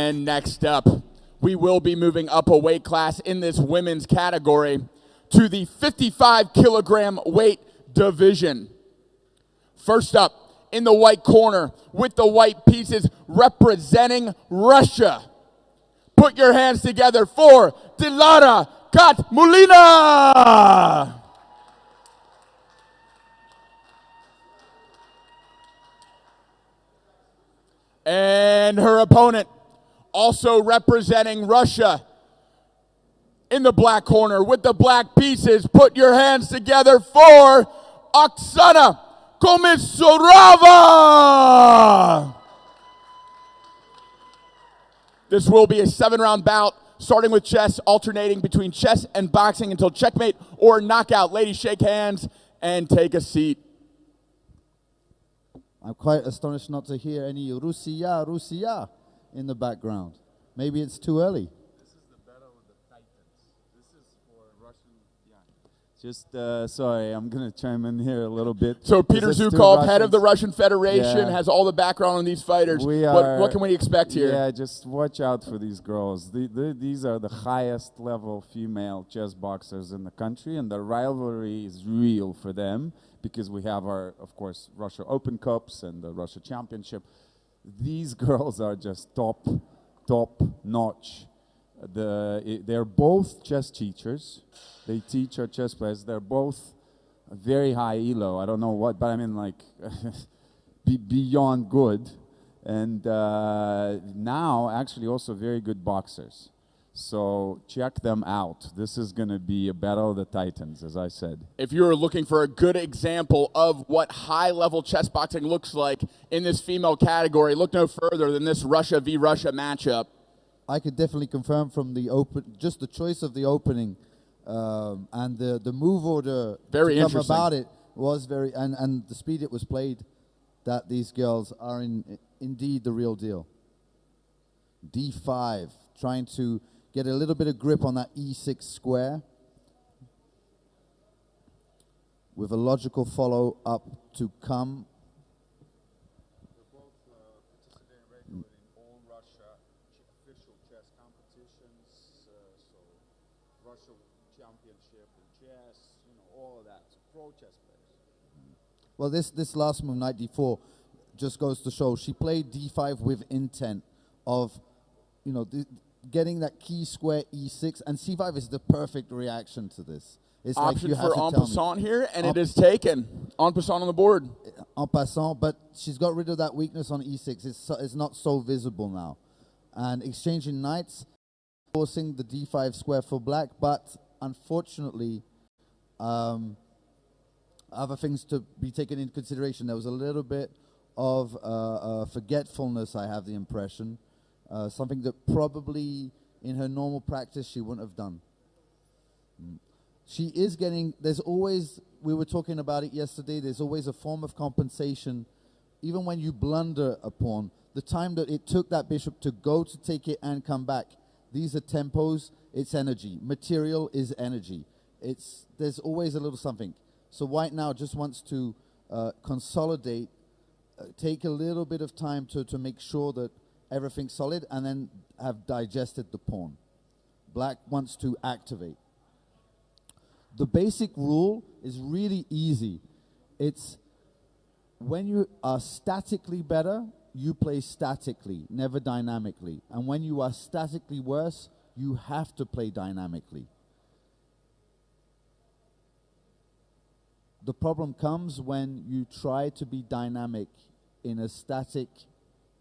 And next up, we will be moving up a weight class in this women's category to the 55 kilogram weight division. First up, in the white corner with the white pieces representing Russia. Put your hands together for Dilara Khatmullin. And her opponent, also representing Russia, in the black corner with the black pieces. Put your hands together for Oksana Komisarova. This will be a 7-round bout, starting with chess, alternating between chess and boxing until checkmate or knockout. Ladies, shake hands and take a seat. I'm quite astonished not to hear any Rusiya, Rusiya in the background. Maybe it's too early. This is the battle of the Titans. This is for Russian, Just, sorry, I'm going to chime in here a little bit. So Peter Zukov, head of the Russian Federation, has all the background on these fighters. What can we expect here? Yeah, just watch out for these girls. These are the highest level female chess boxers in the country, and the rivalry is real for them because we have our, of course, Russia Open Cups and the Russia Championship. These girls are just top notch. They're both chess teachers. They teach our chess players. They're both very high elo. I don't know what, but I mean like beyond good. And now actually also very good boxers. So check them out. This is going to be a battle of the Titans, as I said. If you're looking for a good example of what high-level chess boxing looks like in this female category, look no further than this Russia v. Russia matchup. I could definitely confirm from the just the choice of the opening and the move order very to come interesting about it was very, and the speed it was played, that these girls are indeed the real deal. D5, trying to get a little bit of grip on that E6 square with a logical follow-up to come. They're both participating regularly in all Russia official chess competitions, so Russia Championship in chess, all of that. So pro chess players. Well, this last move, knight d4, just goes to show she played d5 with intent of, getting that key square e6, and c5 is the perfect reaction to this. It's option like you for en passant here, and it is taken. En passant on the board. En passant, but she's got rid of that weakness on e6. It's not so visible now. And exchanging knights, forcing the d5 square for black, but unfortunately, other things to be taken into consideration. There was a little bit of forgetfulness, I have the impression. Something that probably in her normal practice she wouldn't have done. She is getting, there's always, we were talking about it yesterday, there's always a form of compensation. Even when you blunder a pawn, the time that it took that bishop to go to take it and come back, these are tempos, it's energy. Material is energy. There's always a little something. So white now just wants to consolidate, take a little bit of time to make sure that everything's solid, and then have digested the pawn. Black wants to activate. The basic rule is really easy. It's when you are statically better, you play statically, never dynamically. And when you are statically worse, you have to play dynamically. The problem comes when you try to be dynamic in a static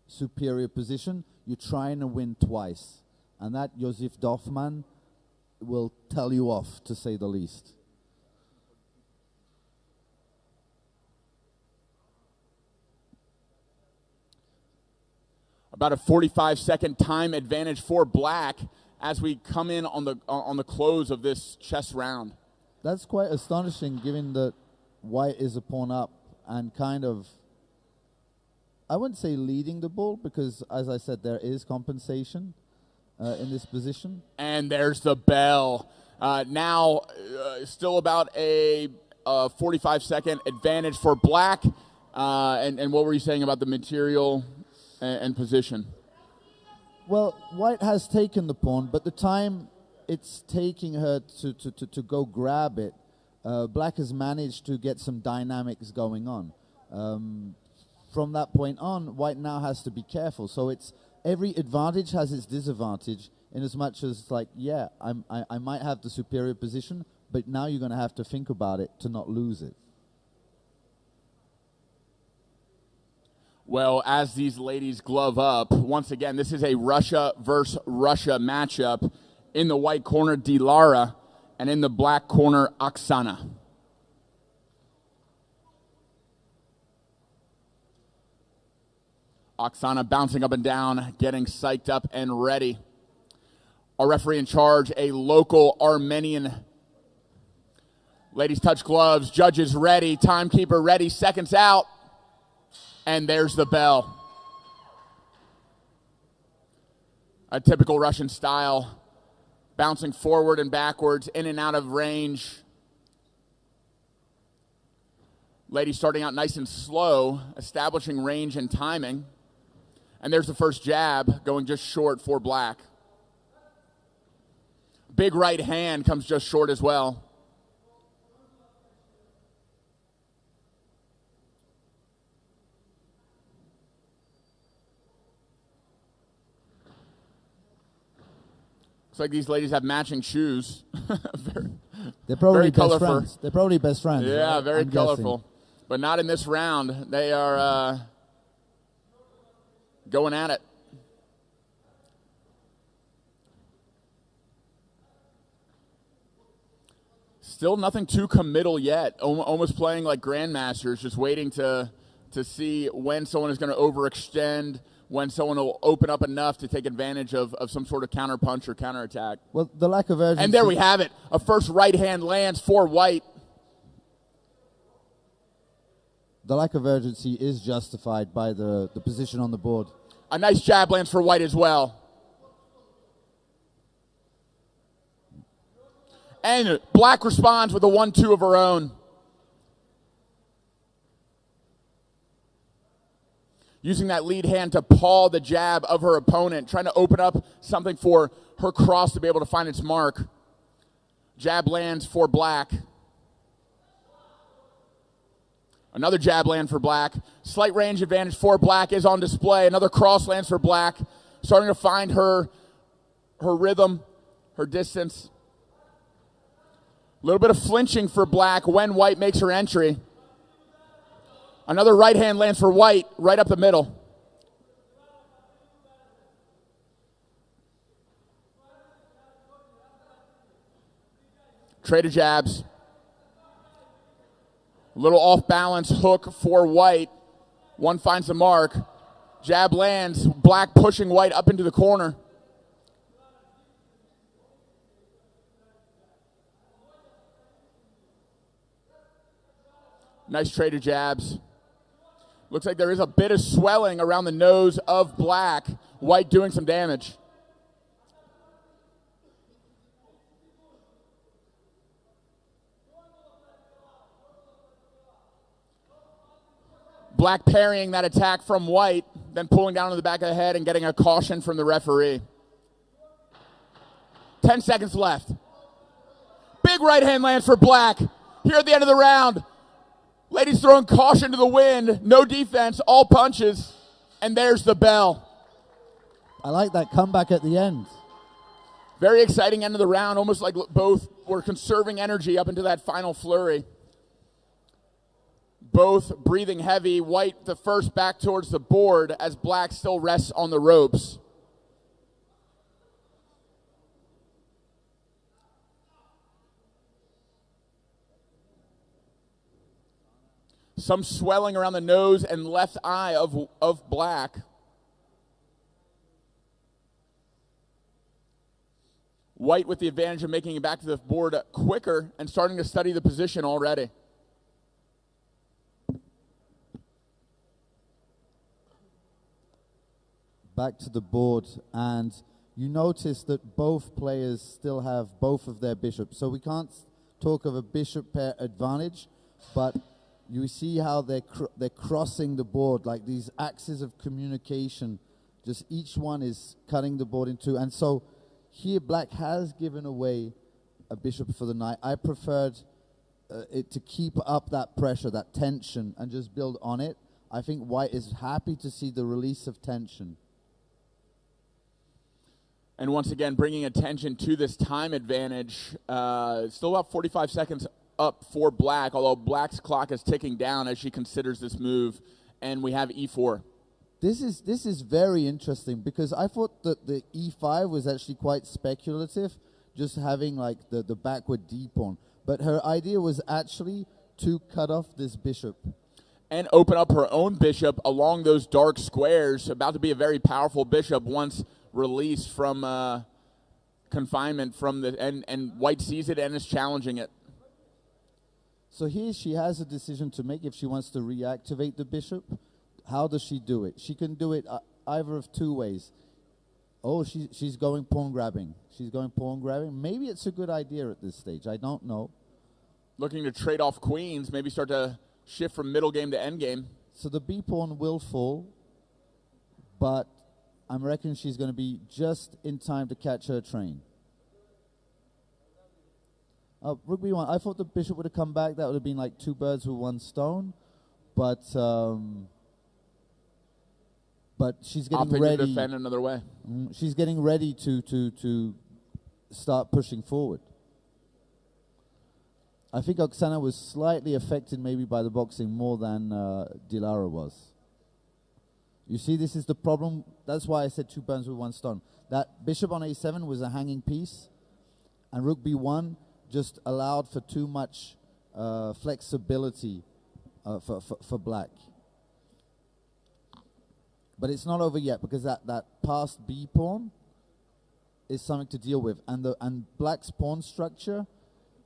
superior position. You're trying to win twice, and that Josef Dorfman will tell you off, to say the least. About a 45-second time advantage for black as we come in on the close of this chess round. That's quite astonishing, given that white is a pawn up and kind of, I wouldn't say leading the ball, because, as I said, there is compensation in this position. And there's the bell. Now, still about a 45-second advantage for black. And what were you saying about the material and position? Well, white has taken the pawn, but the time it's taking her to go grab it, black has managed to get some dynamics going on. From that point on, white now has to be careful. So it's every advantage has its disadvantage in as much as, like, yeah, I might have the superior position, but now you're going to have to think about it to not lose it. Well, as these ladies glove up, once again, this is a Russia versus Russia matchup. In the white corner, Dilara, and in the black corner, Oksana. Oksana bouncing up and down, getting psyched up and ready. Our referee in charge, a local Armenian. Ladies touch gloves, judges ready, timekeeper ready, seconds out. And there's the bell. A typical Russian style, bouncing forward and backwards, in and out of range. Ladies starting out nice and slow, establishing range and timing. And there's the first jab, going just short for black. Big right hand comes just short as well. Looks like these ladies have matching shoes. They're probably very best colorful. friends. They're probably best friends. Yeah, right? very I'm colorful. guessing. But not in this round. They are going at it. Still nothing too committal yet. Almost playing like grandmasters, just waiting to see when someone is going to overextend, when someone will open up enough to take advantage of some sort of counter punch or counter attack. Well, the lack of urgency. And there we have it. A first right hand lands for white. The lack of urgency is justified by the position on the board. A nice jab lands for white as well. And black responds with a 1-2 of her own. Using that lead hand to paw the jab of her opponent, trying to open up something for her cross to be able to find its mark. Jab lands for black. Another jab land for black. Slight range advantage for black is on display. Another cross lands for black. Starting to find her rhythm, her distance. A little bit of flinching for black when white makes her entry. Another right hand lands for white, right up the middle. Trade of jabs. A little off balance hook for white. One finds the mark. Jab lands, black pushing white up into the corner. Nice trade of jabs. Looks like there is a bit of swelling around the nose of black. White doing some damage. Black parrying that attack from white, then pulling down on the back of the head and getting a caution from the referee. 10 seconds left. Big right hand lands for black. Here at the end of the round. Ladies throwing caution to the wind. No defense, all punches. And there's the bell. I like that comeback at the end. Very exciting end of the round. Almost like both were conserving energy up into that final flurry. Both breathing heavy. White the first back towards the board as black still rests on the ropes. Some swelling around the nose and left eye of black. White with the advantage of making it back to the board quicker and starting to study the position already. Back to the board, and you notice that both players still have both of their bishops. So we can't talk of a bishop pair advantage, but you see how they're crossing the board, like these axes of communication Just each one is cutting the board in two. And so here black has given away a bishop for the knight. I preferred it to keep up that pressure, that tension, and just build on it. I think white is happy to see the release of tension. And once again, bringing attention to this time advantage. Still about 45 seconds up for black, although black's clock is ticking down as she considers this move. And we have e4. This is very interesting because I thought that the e5 was actually quite speculative, just having like the backward d pawn. But her idea was actually to cut off this bishop. And open up her own bishop along those dark squares. About to be a very powerful bishop once released from confinement from the and white sees it and is challenging it. So here she has a decision to make if she wants to reactivate the bishop. How does she do it? She can do it either of two ways. Oh, she's going pawn grabbing. She's going pawn grabbing. Maybe it's a good idea at this stage. I don't know. Looking to trade off queens, maybe start to shift from middle game to end game. So the b pawn will fall, but I'm reckoning she's going to be just in time to catch her train. Rook b1. I thought the bishop would have come back. That would have been like two birds with one stone, but she's getting ready to defend another way. She's getting ready to start pushing forward. I think Oksana was slightly affected maybe by the boxing more than Dilara was. You see, this is the problem. That's why I said two birds with one stone. That bishop on a7 was a hanging piece, and rook b1 just allowed for too much flexibility for black. But it's not over yet because that passed b pawn is something to deal with, and black's pawn structure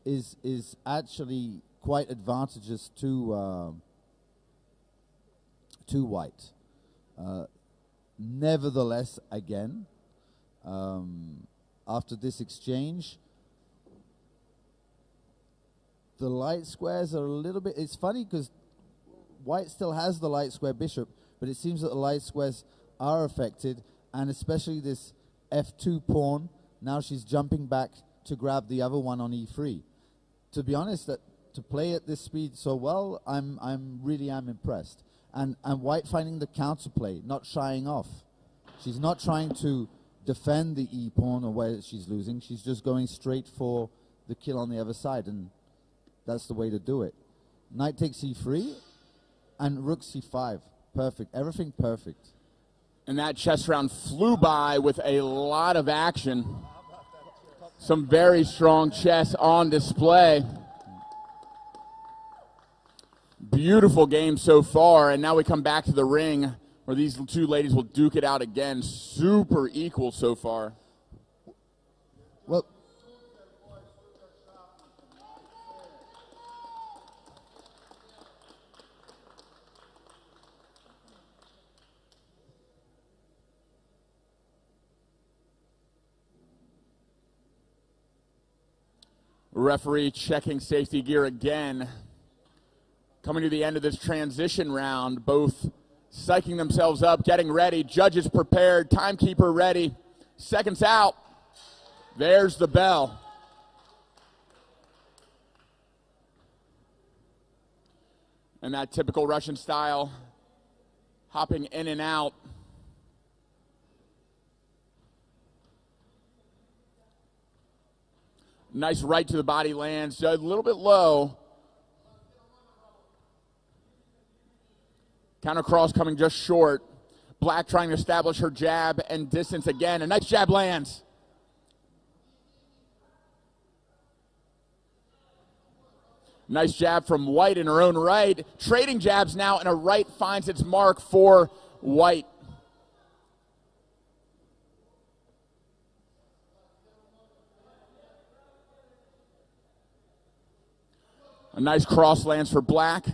is actually quite advantageous to white. Nevertheless, again, after this exchange, the light squares are a little bit. It's funny because white still has the light square bishop, but it seems that the light squares are affected, and especially this f2 pawn. Now she's jumping back to grab the other one on e3. To be honest, to play at this speed so well, I'm really impressed. And white finding the counterplay, not shying off. She's not trying to defend the e pawn or where she's losing. She's just going straight for the kill on the other side, and that's the way to do it. Knight takes e3, and rook c5. Perfect. Everything perfect. And that chess round flew by with a lot of action. Some very strong chess on display. Beautiful game so far, and now we come back to the ring where these two ladies will duke it out again. Super equal so far. Well, referee checking safety gear again. Coming to the end of this transition round, both psyching themselves up, getting ready, judges prepared, timekeeper ready, seconds out. There's the bell. And that typical Russian style, hopping in and out. Nice right to the body lands, a little bit low. Counter cross coming just short. Black trying to establish her jab and distance again. A nice jab lands. Nice jab from white in her own right. Trading jabs now, and a right finds its mark for white. A nice cross lands for black.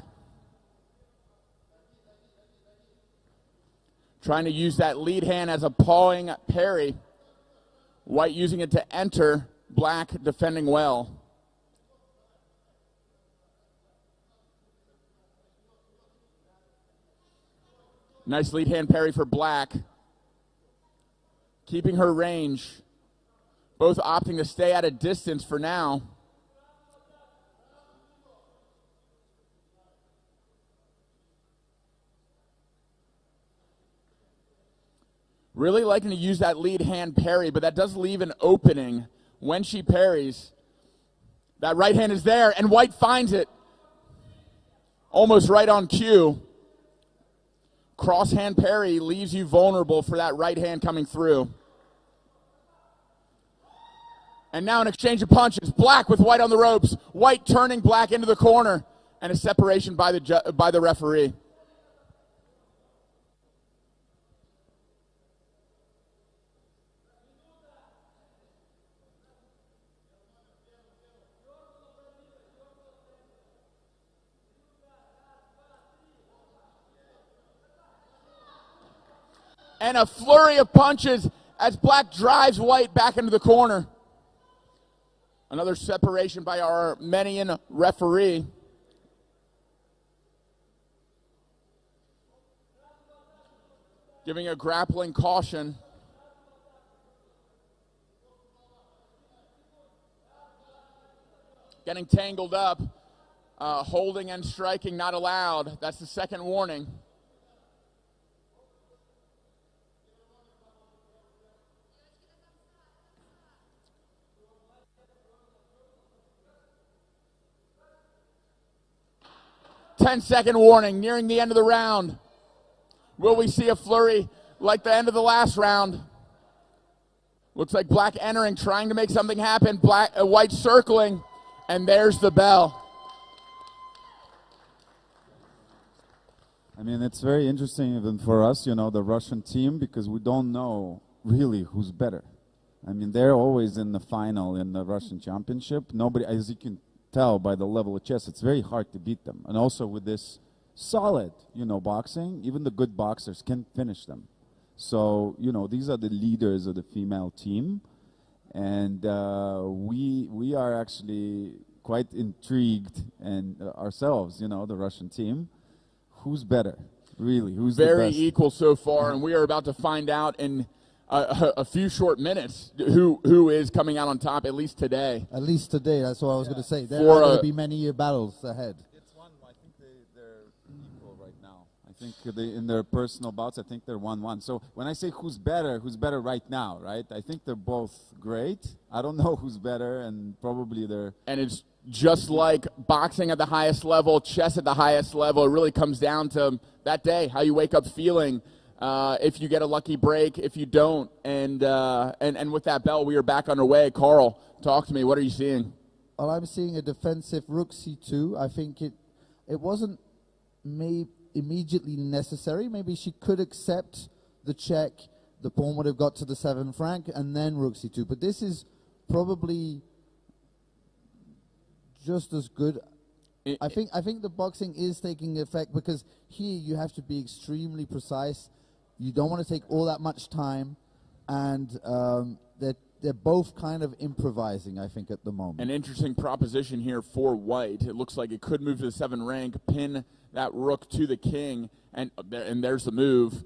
Trying to use that lead hand as a pawing parry. White using it to enter, black defending well. Nice lead hand parry for black. keeping her range. Both opting to stay at a distance for now. Really liking to use that lead hand parry, but that does leave an opening when she parries. That right hand is there, and White finds it. Almost right on cue. Cross hand parry leaves you vulnerable for that right hand coming through. And now an exchange of punches. Black with White on the ropes. White turning Black into the corner. And a separation by the referee. And a flurry of punches as Black drives White back into the corner. Another separation by our Armenian referee. Giving a grappling caution. Getting tangled up. Holding and striking not allowed. That's the second warning. Ten-second warning, nearing the end of the round. Will we see a flurry like the end of the last round? Looks like Black entering, trying to make something happen. White circling, and there's the bell. I mean, it's very interesting even for us, you know, the Russian team, because we don't know really who's better. I mean, they're always in the final in the Russian championship. Nobody, as you can tell by the level of chess, it's very hard to beat them. And also with this solid, you know, boxing, even the good boxers can finish them. So, you know, these are the leaders of the female team. And we are actually quite intrigued and ourselves, you know, the Russian team. Who's better? Really, who's the best? Very equal so far, and we are about to find out in a few short minutes who is coming out on top, at least today. At least today, that's what I was going to say. There are going to be many battles ahead. It's one. I think they're equal right now. I think in their personal bouts, I think they're 1-1. So when I say who's better right now, right? I think they're both great. I don't know who's better, and probably they're... And it's just like boxing at the highest level, chess at the highest level. It really comes down to that day, how you wake up feeling. If you get a lucky break, if you don't, and with that bell, we are back underway. Carl, talk to me. What are you seeing? Well, I'm seeing a defensive rook c2. I think it wasn't immediately necessary. Maybe she could accept the check. The pawn would have got to the 7th rank, and then rook c2. But this is probably just as good. I think the boxing is taking effect, because here you have to be extremely precise. You don't want to take all that much time, and they're both kind of improvising, I think, at the moment. An interesting proposition here for White. It looks like it could move to the 7th rank, pin that rook to the king, and there's the move.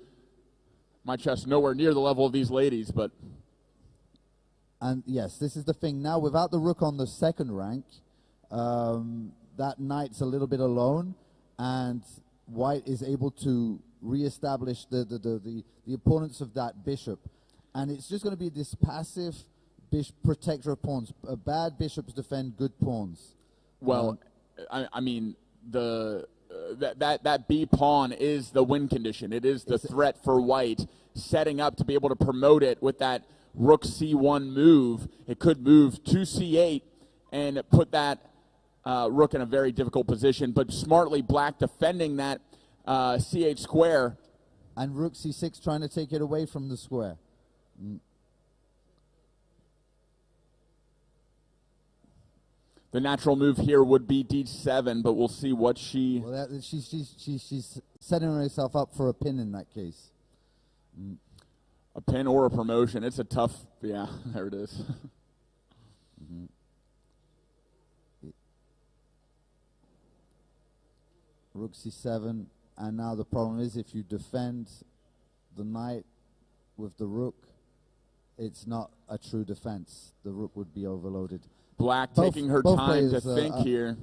My chess nowhere near the level of these ladies, but... And yes, this is the thing. Now, without the rook on the 2nd rank, that knight's a little bit alone, and White is able to reestablish the opponents of that bishop. And it's just going to be this passive protector of pawns. Bad bishops defend good pawns. Well, I mean, that B pawn is the win condition. It is the threat for White, setting up to be able to promote it with that rook c1 move. It could move to c8 and put that rook in a very difficult position, but smartly Black defending that c8 square. And rook c6 trying to take it away from the square. The natural move here would be d7, but we'll see what she... Well, she's setting herself up for a pin in that case. A pin or a promotion. It's a tough... Yeah, there it is. Rook c7, and now the problem is if you defend the knight with the rook, it's not a true defense. The rook would be overloaded. Black taking her time to think here.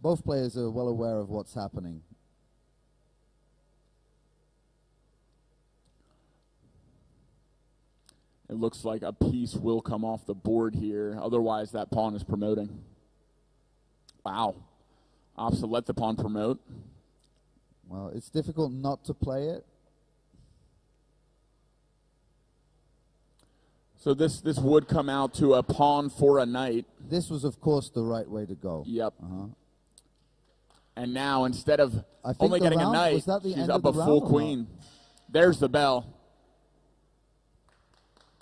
Both players are well aware of what's happening. It looks like a piece will come off the board here. Otherwise, that pawn is promoting. Wow. Opposite let the pawn promote. Well, it's difficult not to play it. So this would come out to a pawn for a knight. This was, of course, the right way to go. Yep. And now, instead of I only think getting a knight, she's up a full queen. There's the bell.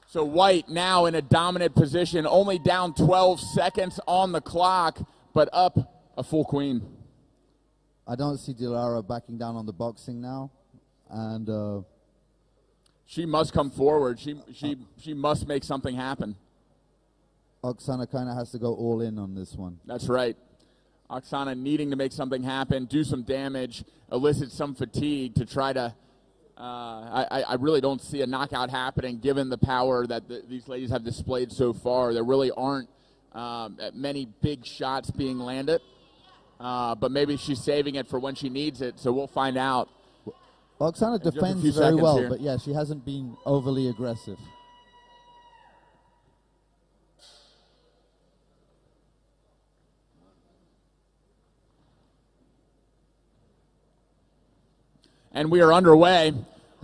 So white now in a dominant position, only down 12 seconds on the clock, but up a full queen. I don't see Dilara backing down on the boxing now, and she must come forward. She must make something happen. Oksana kind of has to go all in on this one. That's right. Oksana needing to make something happen, do some damage, elicit some fatigue to try to. I really don't see a knockout happening given the power that these ladies have displayed so far. There really aren't many big shots being landed, but maybe she's saving it for when she needs it, so we'll find out. Oksana defends very well, here. but yeah, she hasn't been overly aggressive. And we are underway.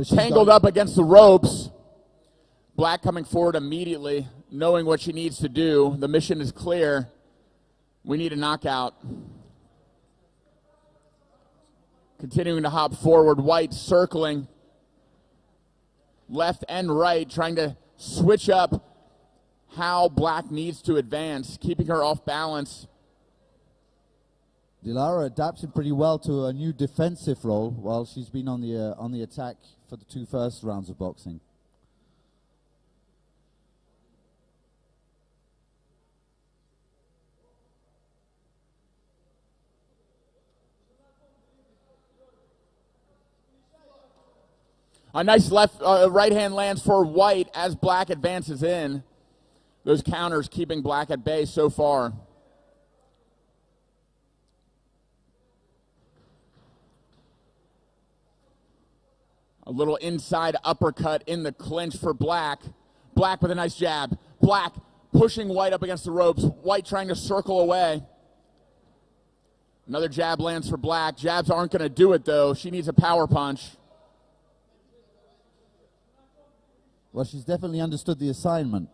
Tangled up against the ropes. Black coming forward immediately, knowing what she needs to do. The mission is clear. We need a knockout. Continuing to hop forward. White circling left and right, trying to switch up how Black needs to advance, keeping her off balance. Dilara adapted pretty well to a new defensive role while she's been on the attack for the two first rounds of boxing. A nice right hand lands for White as Black advances in. Those counters keeping Black at bay so far. A little inside uppercut in the clinch for Black. Black with a nice jab. Black pushing White up against the ropes. White trying to circle away. Another jab lands for Black. Jabs aren't going to do it, though. She needs a power punch. Well, she's definitely understood the assignment.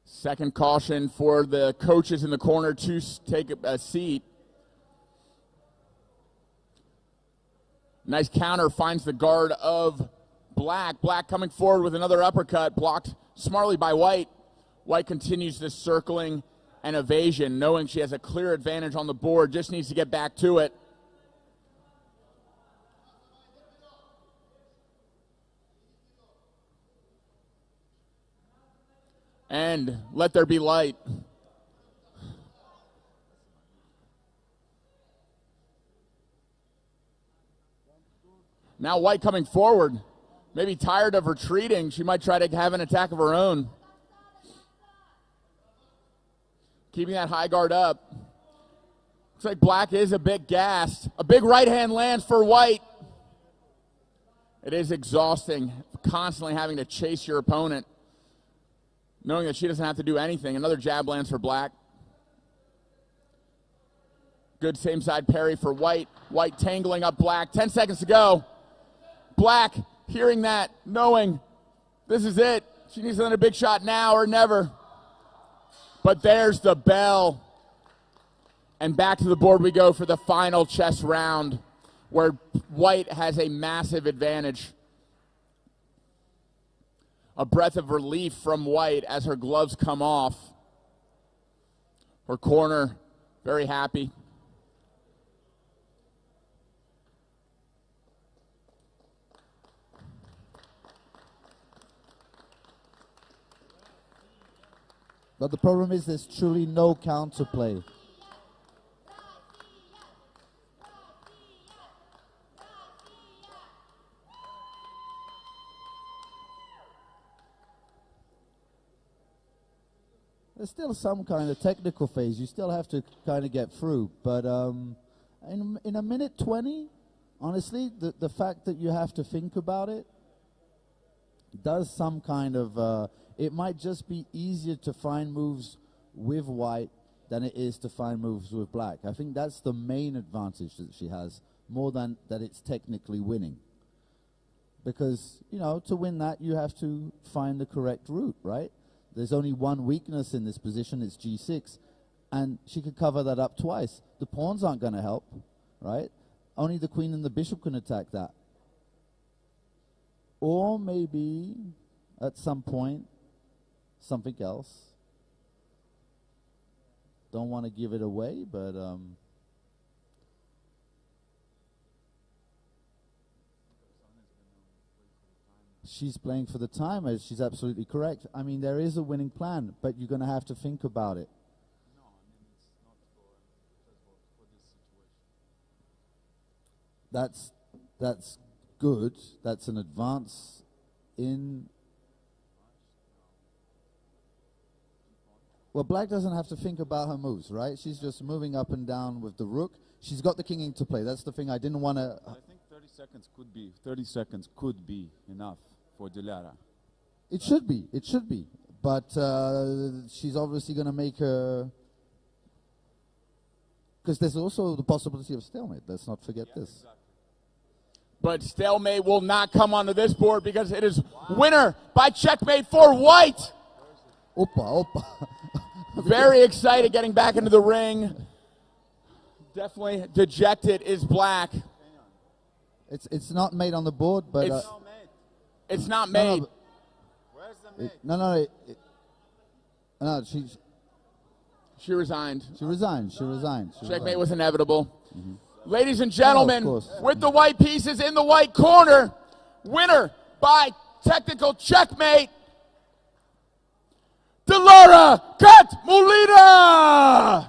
Second caution for the coaches in the corner to take a seat. Nice counter, finds the guard of Black. Black coming forward with another uppercut, blocked smartly by White. White continues this circling and evasion, knowing she has a clear advantage on the board, just needs to get back to it. And let there be light. Now White coming forward. Maybe tired of retreating. She might try to have an attack of her own. Keeping that high guard up. Looks like Black is a bit gassed. A big right hand lands for White. It is exhausting, constantly having to chase your opponent, knowing that she doesn't have to do anything. Another jab lands for Black. Good same side parry for White. White tangling up Black. 10 seconds to go. Black hearing that, knowing this is it. She needs another big shot now or never. But there's the bell. And back to the board we go for the final chess round, where White has a massive advantage. A breath of relief from White as her gloves come off. Her corner very happy. But the problem is there's truly no counterplay. There's still some kind of technical phase. You still have to kind of get through. But in a minute 20, honestly, the fact that you have to think about it does some kind of... it might just be easier to find moves with white than it is to find moves with black. I think that's the main advantage that she has, more than that it's technically winning. Because, you know, to win that, you have to find the correct route, right? There's only one weakness in this position, it's G6, and she could cover that up twice. The pawns aren't going to help, right? Only the queen and the bishop can attack that. Or maybe, at some point, something else. Don't want to give it away, but... she's playing for the timer. She's absolutely correct. I mean, there is a winning plan, but you're going to have to think about it. No, I mean, it's not for this situation. That's good. That's an advance in... Well, black doesn't have to think about her moves, right? She's just moving up and down with the rook. She's got the king into play. That's the thing I didn't want to... I think 30 seconds could be enough for Dilara. It should be. It should be. But she's obviously going to make her... Because there's also the possibility of stalemate. Let's not forget this. Exactly. But stalemate will not come onto this board because it is winner by checkmate for white. Opa, opa. Very excited getting back into the ring. Definitely dejected is black. It's not made on the board, but... It's not made. Where's the mate? No, She resigned. she resigned. Checkmate was inevitable. Ladies and gentlemen, Oh, of course. with the white pieces in the white corner, winner by technical checkmate, Dilara Khatmullin.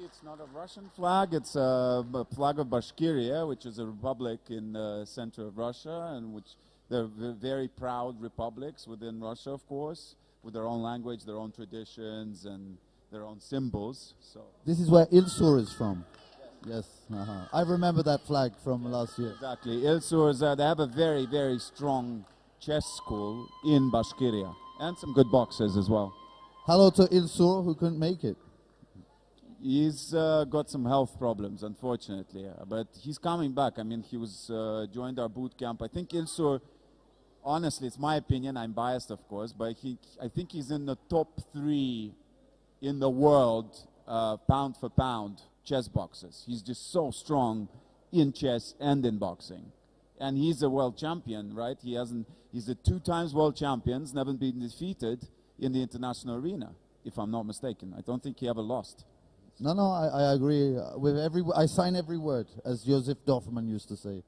It's not a Russian flag, it's a flag of Bashkiria, which is a republic in the center of Russia, and which they're very proud republics within Russia, of course, with their own language, their own traditions, and their own symbols. So This is where Ilsur is from. Yes. I remember that flag from last year. exactly, Ilsur, they have a very, very strong chess school in Bashkiria, and some good boxers as well. Hello to Ilsur, who couldn't make it. He's got some health problems, unfortunately, but he's coming back. I mean, he was joined our boot camp. I think Ilsur, honestly, it's my opinion. I'm biased, of course, but I think he's in the top 3 in the world, pound for pound, chess boxers. He's just so strong in chess and in boxing, and he's a world champion, right? He's a 2 times world champion, never been defeated in the international arena, if I'm not mistaken. I don't think he ever lost. No, I agree with I sign every word, as Joseph Dorfman used to say.